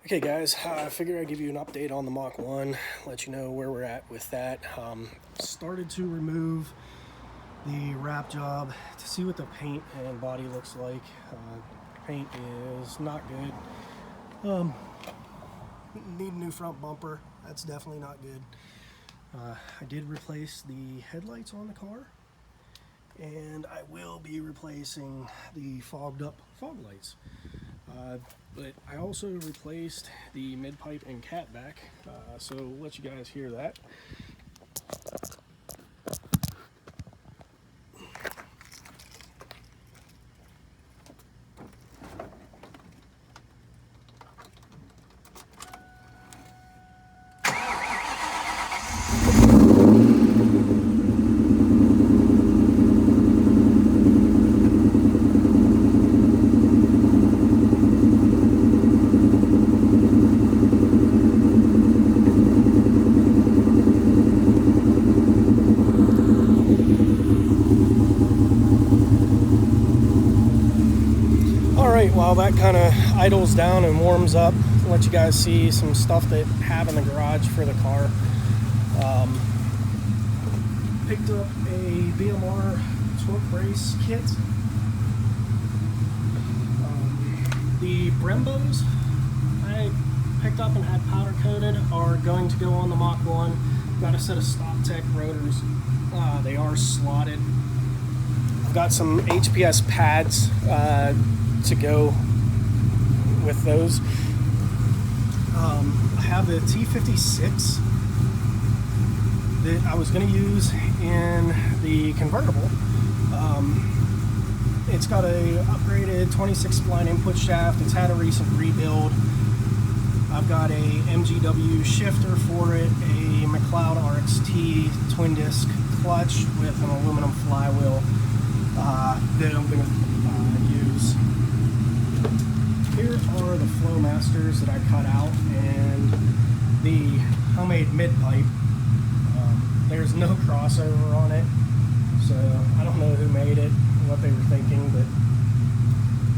Okay guys, I figured I'd give you an update on the Mach 1, let you know where we're at with that. Started to remove the wrap job to see what the paint and body looks like. Paint is not good. Need a new front bumper, that's definitely not good. I did replace the headlights on the car, and I will be replacing the fogged up fog lights. But I also replaced the mid pipe and cat back, so I'll let you guys hear that. Alright, while that kind of idles down and warms up, I'll let you guys see some stuff that I have in the garage for the car. Picked up a BMR torque brace kit. The Brembos I picked up and had powder coated are going to go on the Mach 1. Got a set of Stock Tech rotors. They are slotted. I've got some HPS pads to go with those. I have the T56 that I was going to use in the convertible. It's got a upgraded 26 spline input shaft. It's had a recent rebuild. I've got a MGW shifter for it, a McLeod RXT twin disc clutch with an aluminum flywheel that I'm going to use. Here are the Flowmasters that I cut out and the homemade mid pipe. There's no crossover on it, so I don't know who made it, what they were thinking, but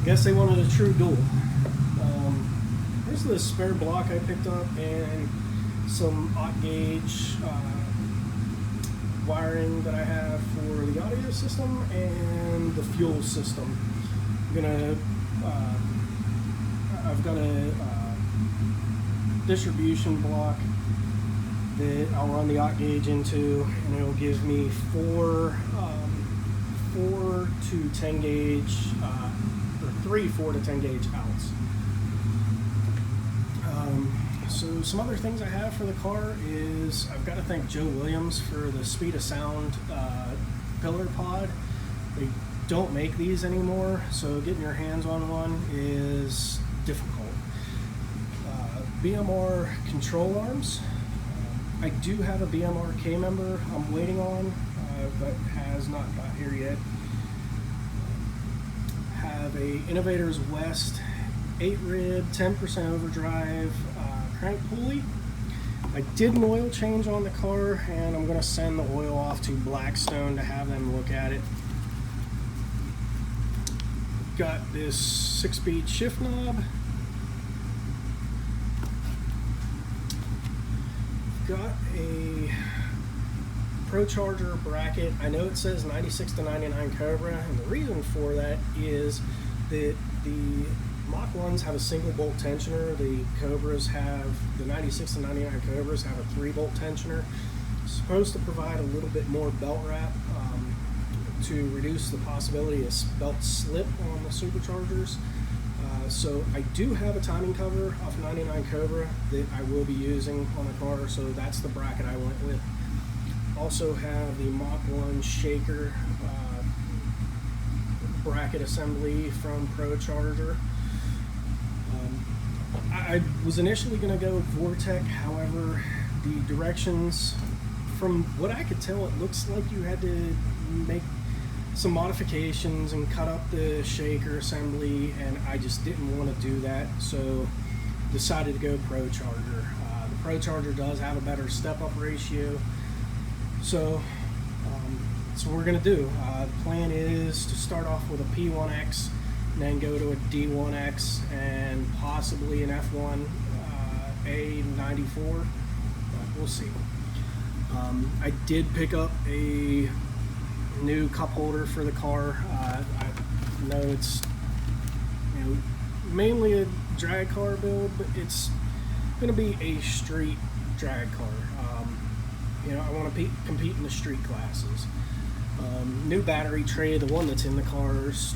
I guess they wanted a true duel. Here's the spare block I picked up and some aught gauge wiring that I have for the audio system and the fuel system. I've got a distribution block that I'll run the aught gauge into, and it'll give me 4 to 10 gauge, or 3 4 to 10 gauge outs. So some other things I have for the car is I've got to thank Joe Williams for the Speed of Sound pillar pod. They don't make these anymore, so getting your hands on one is difficult. BMR control arms. I do have a BMR K member I'm waiting on, but has not got here yet. Have a Innovators West 8-rib, 10% overdrive crank pulley. I did an oil change on the car, and I'm going to send the oil off to Blackstone to have them look at it. Got this 6-speed shift knob. Got a Pro Charger bracket. I know it says 96 to 99 Cobra, and the reason for that is that the Mach 1s have a single bolt tensioner. The Cobras have, the 96 to 99 Cobras have a 3-bolt tensioner. It's supposed to provide a little bit more belt wrap to reduce the possibility of belt slip on the superchargers. So I do have a timing cover off 99 Cobra that I will be using on the car, so that's the bracket I went with. Also have the Mach 1 shaker bracket assembly from Pro Charger. I was initially going to go with Vortec, however, the directions, from what I could tell, it looks like you had to make some modifications and cut up the shaker assembly, and I just didn't want to do that, so decided to go Pro Charger. The Pro Charger does have a better step-up ratio, so that's what we're going to do. The plan is to start off with a P1X and then go to a D1X and possibly an F1 a 94, but we'll see. I did pick up a new cup holder for the car. I know it's mainly a drag car build, but it's going to be a street drag car. I want to compete in the street classes. New battery tray, the one that's in the car's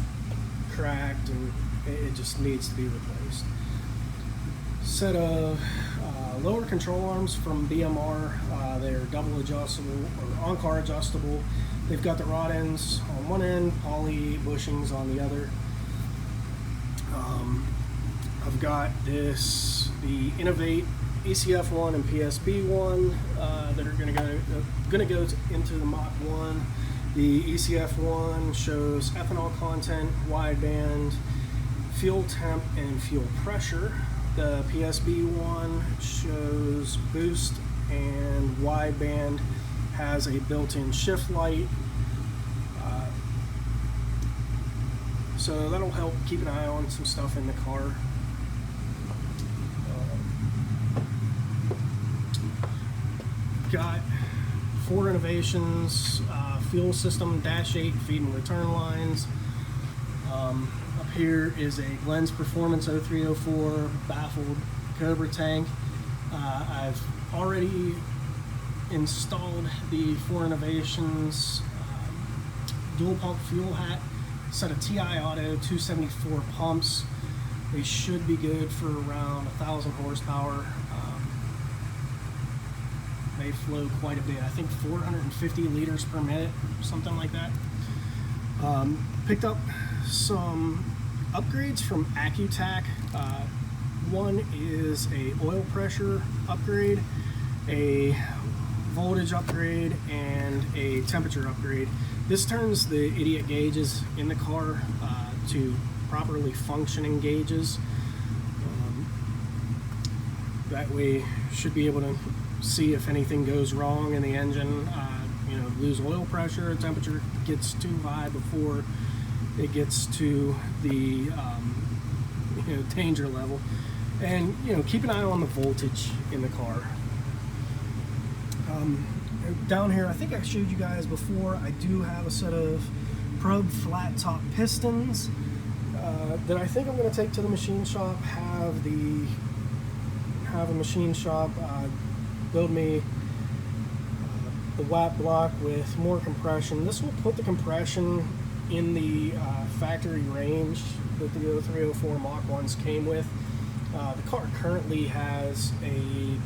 cracked and it just needs to be replaced. Set of lower control arms from BMR. They're double adjustable or on-car adjustable. They've got the rod ends on one end, poly bushings on the other. I've got the Innovate ECF1 and PSB1 that are going to go into the Mach 1. The ECF1 shows ethanol content, wideband, fuel temp, and fuel pressure. The PSB1 shows boost and wideband, has a built-in shift light. So that'll help keep an eye on some stuff in the car. Got 4 Innovations, fuel system, dash 8 feed and return lines. Up here is a Glenn's Performance 0304 baffled Cobra tank. I've already installed the 4 Innovations dual pump fuel hat, set of TI Auto 274 pumps. They should be good for around 1,000 horsepower. They flow quite a bit. I think 450 liters per minute, something like that. Picked up some upgrades from Accutac. One is a oil pressure upgrade, a voltage upgrade, and a temperature upgrade. This turns the idiot gauges in the car to properly functioning gauges. That way, should be able to see if anything goes wrong in the engine. Lose oil pressure, temperature gets too high before it gets to the danger level, and keep an eye on the voltage in the car. Down here, I think I showed you guys before, I do have a set of probe flat top pistons that I think I'm going to take to the machine shop. Have a machine shop build me the watt block with more compression. This will put the compression in the factory range that the 0304 Mach 1s came with. The car currently has a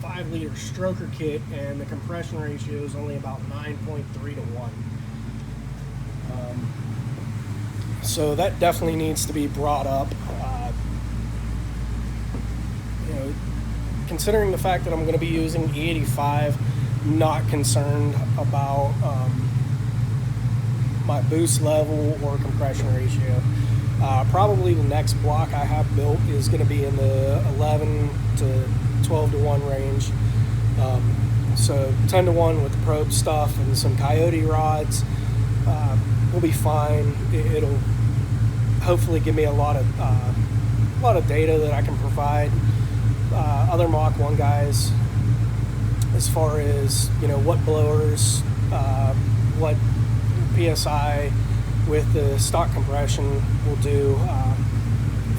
5-liter stroker kit, and the compression ratio is only about 9.3 to 1. So that definitely needs to be brought up. Considering the fact that I'm going to be using E85, not concerned about my boost level or compression ratio. Probably the next block I have built is going to be in the 11 to 12 to 1 range. So 10 to 1 with the probe stuff and some coyote rods will be fine. It'll hopefully give me a lot of data that I can provide other Mach 1 guys as far as what blowers, what PSI with the stock compression will do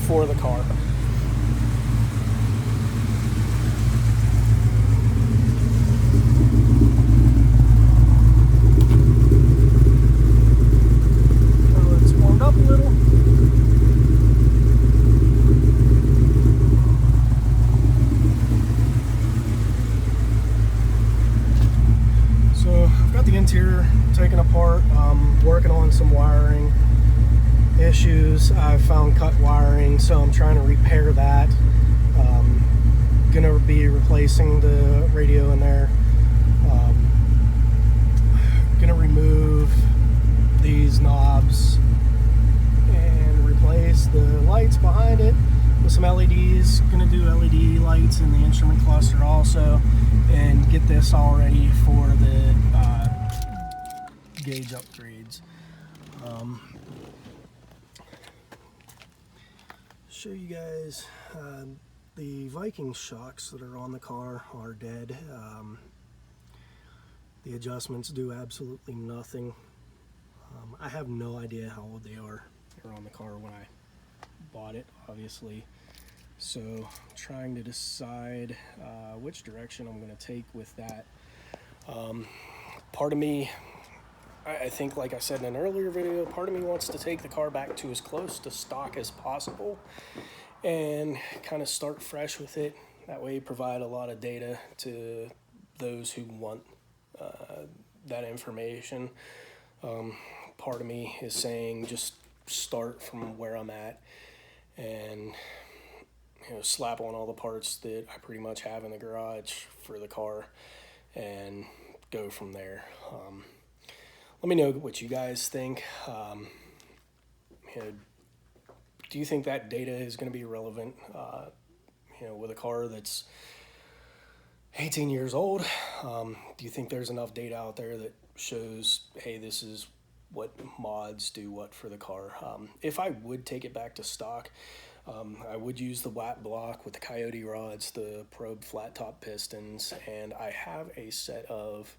for the car. It's warmed up a little. So I've got the interior taken apart, working on some wiring issues. I've found cut wiring, so I'm trying to repair that. Gonna be replacing the radio in there. Gonna remove these knobs and replace the lights behind it with some LEDs. Gonna do LED lights in the instrument cluster also, and get this all ready for the gauge upgrades. Show you guys the Viking shocks that are on the car are dead. The adjustments do absolutely nothing. I have no idea how old they are. They were on the car when I bought it, obviously. So trying to decide which direction I'm going to take with that. Part of me, I think, like I said in an earlier video, part of me wants to take the car back to as close to stock as possible and kind of start fresh with it. That way provide a lot of data to those who want that information. Part of me is saying just start from where I'm at and slap on all the parts that I pretty much have in the garage for the car and go from there. Let me know what you guys think. Do you think that data is going to be relevant with a car that's 18 years old? Do you think there's enough data out there that shows, hey, this is what mods do what for the car? If I would take it back to stock, I would use the WAP block with the Coyote rods, the probe flat top pistons, and I have a set of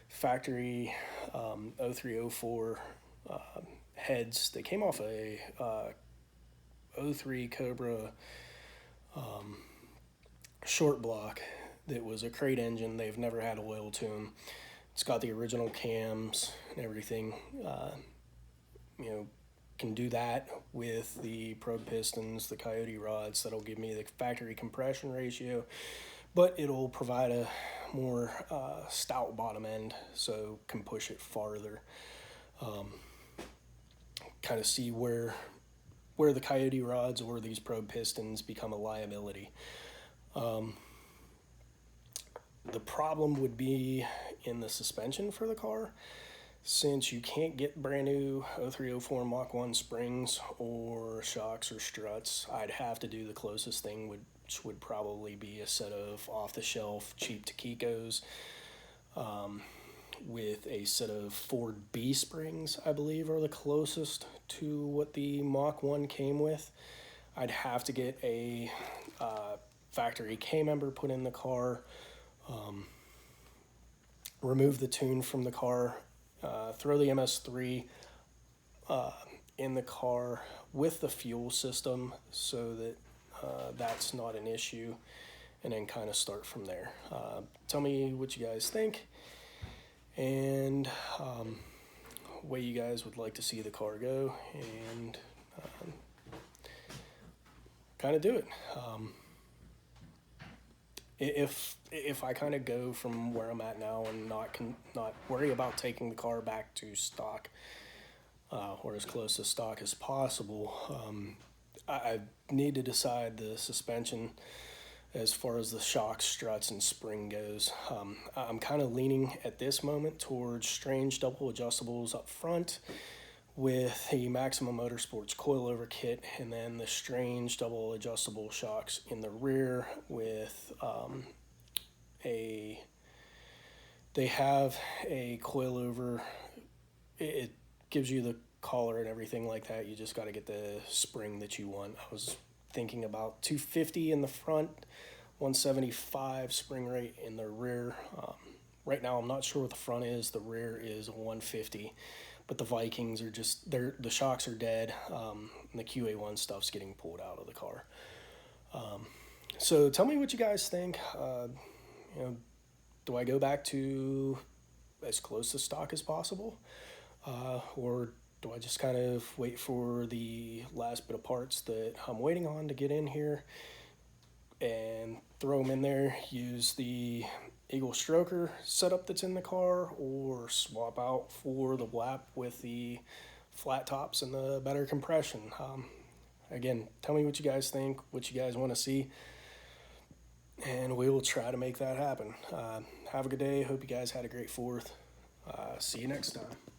factory 0304 heads. They came off a 03 Cobra short block that was a crate engine. They've never had oil to them. It's got the original cams and everything. Can do that with the probe pistons, the Coyote rods. That'll give me the factory compression ratio, but it'll provide a more stout bottom end, so can push it farther. Kind of see where the Coyote rods or these probe pistons become a liability. The problem would be in the suspension for the car. Since you can't get brand new 0304 Mach 1 springs or shocks or struts, I'd have to do the closest thing, which would probably be a set of off-the-shelf cheap Takikos with a set of Ford B springs, I believe, are the closest to what the Mach 1 came with. I'd have to get a factory K-member put in the car, remove the tune from the car, throw the MS3 in the car with the fuel system so that that's not an issue, and then kind of start from there. Tell me what you guys think and way you guys would like to see the car go, and kind of do it. If I kind of go from where I'm at now and not worry about taking the car back to stock or as close to stock as possible, I need to decide the suspension as far as the shocks, struts, and spring goes. I'm kind of leaning at this moment towards Strange double adjustables up front with the Maximum Motorsports coilover kit, and then the Strange double adjustable shocks in the rear with they have a coilover. It gives you the collar and everything like that. You just got to get the spring that you want. I was thinking about 250 in the front, 175 spring rate in the rear. Right now I'm not sure what the front is. The rear is 150. But the Vikings are just, the shocks are dead. And the QA1 stuff's getting pulled out of the car. So tell me what you guys think. Do I go back to as close to stock as possible? Or do I just kind of wait for the last bit of parts that I'm waiting on to get in here and throw them in there, use the Eagle Stroker setup that's in the car, or swap out for the WAP with the flat tops and the better compression? Again, tell me what you guys think, what you guys want to see, and we will try to make that happen. Have a good day. Hope you guys had a great 4th. See you next time.